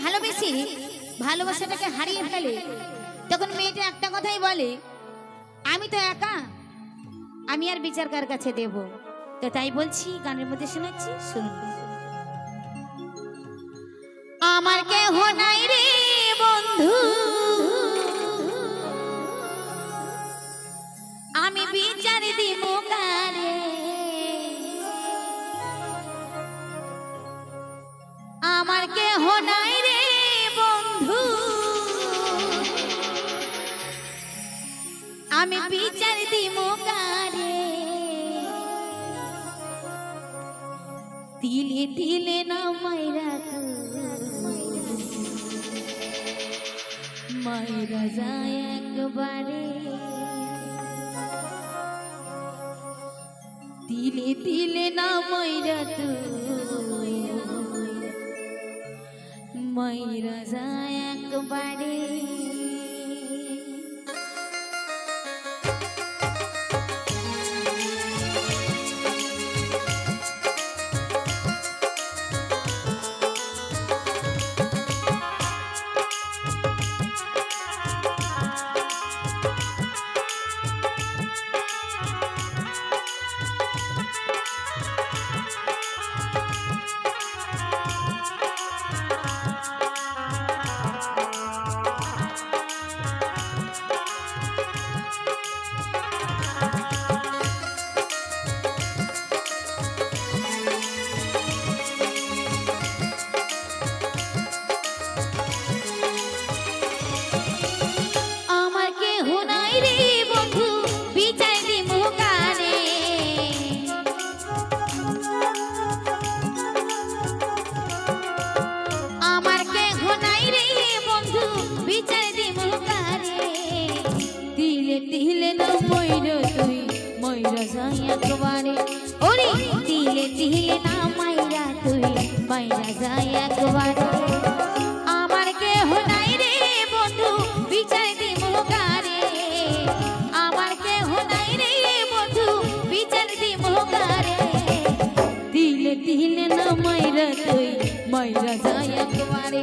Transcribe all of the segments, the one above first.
ভালোবেসে ভালোবাসাটাকে হারিয়ে ফেলে তখন মেয়েটা একটা কথাই বলে, আমি তো একা, আমি আর বিচার কার কাছে দেব। তো তাই বলছি, গানের মধ্যে শোনাচ্ছি, শুনুন। আমার কেহ নাই রে বন্ধু, আমি বিচার দিব কারে। আমার কেহ নাই রে বন্ধু, আমি বিচার দিব কারে। তিলে তিলে না মাইরা মাইরা যায় একবারে, তিলে তিলে না মাইরা মাইরা যায় একবারে। তিলে না ময়রা তুই ময়রা যায় একবারে, ওরে তিলে তিলে না মাইরা তুই মাইরা যায় একবারে। আমার কেহ নাই রে বন্ধু বিচার দিব কারে, আমার কেহ নাই রে বন্ধু বিচার দিব কারে। তিলে তিলে না মাইরা তুই মাইরা যায় একবারে,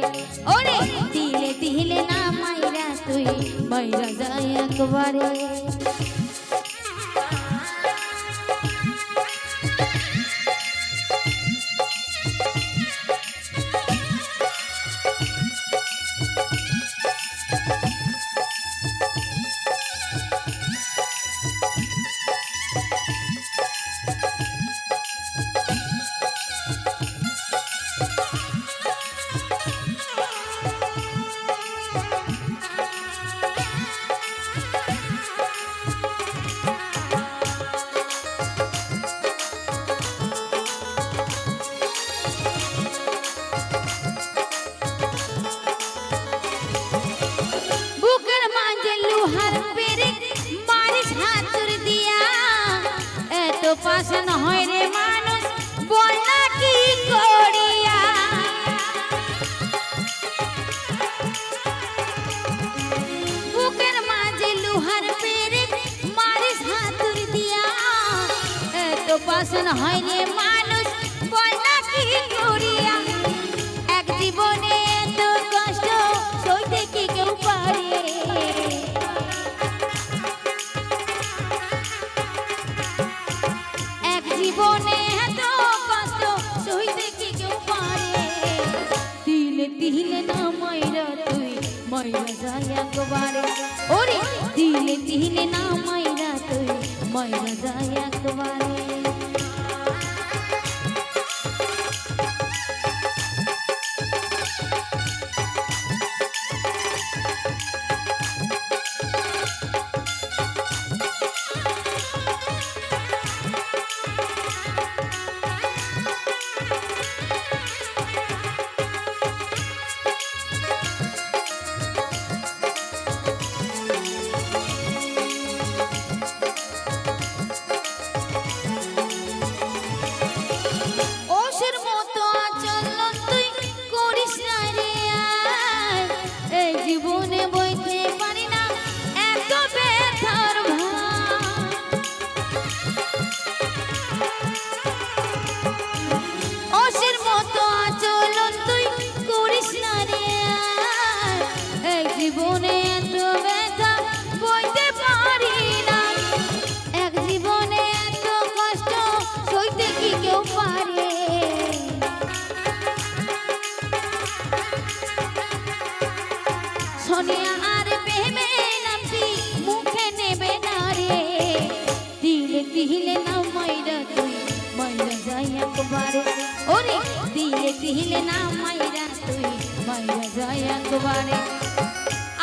ওরে তিলে তিলে না মাইরা তুই মাইরা যায় একবারে। পাশান হয় রে মানুষ বল না কি করিয়া, বুকের মাঝে লোহার পেরে মারিস হাতুর দিয়া। এত পাশান হয় রে মানুষ বল না কি করিয়া, এক জীবনে এত কষ্ট সইতে কি কেউ পারে। জীবনে এত কষ্ট সইতে কি কেউ পারে। তিলে তিলে না মাইরা তুই মাইরা যায় একবারে, ওরে তিলে তিলে না মাইরা তুই মাইরা যায় একবারে। ওরে দিলে দিলে না মাইরা তুই মাইরা যায় একবারে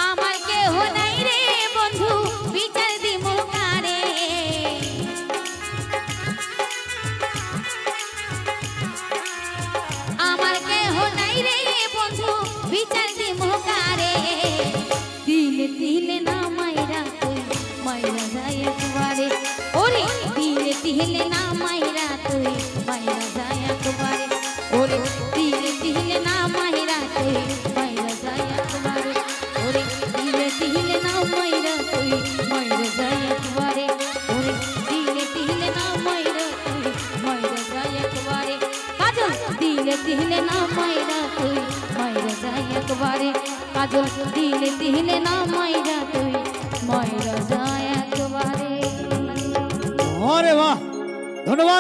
আমার কেহ নাই রে বন্ধু বিচার দিব কারে আমার কেহ নাই রে বন্ধু বিচার দিব কারে দিলে দিলে না মাইরা তুই মাইরা যায় একবারে ওরে দিলে দিলে না মাইরা তুই মাইরা যায় একবারে ওরে দিলে দিলে না মাইরা তুই মাইরা যায় একবারে ওরে দিলে দিলে না মাইরা তুই মাইরা যায় একবারে ওরে দিলে দিলে না মাইরা তুই মাইরা যায় একবারে কাজল দিলে দিলে না মাইরা তুই মাইরা যায় একবারে কাজল দিলে দিলে না মাইরা তুই মাইরা যায় একবারে আরে বাহ ধন্যবাদ।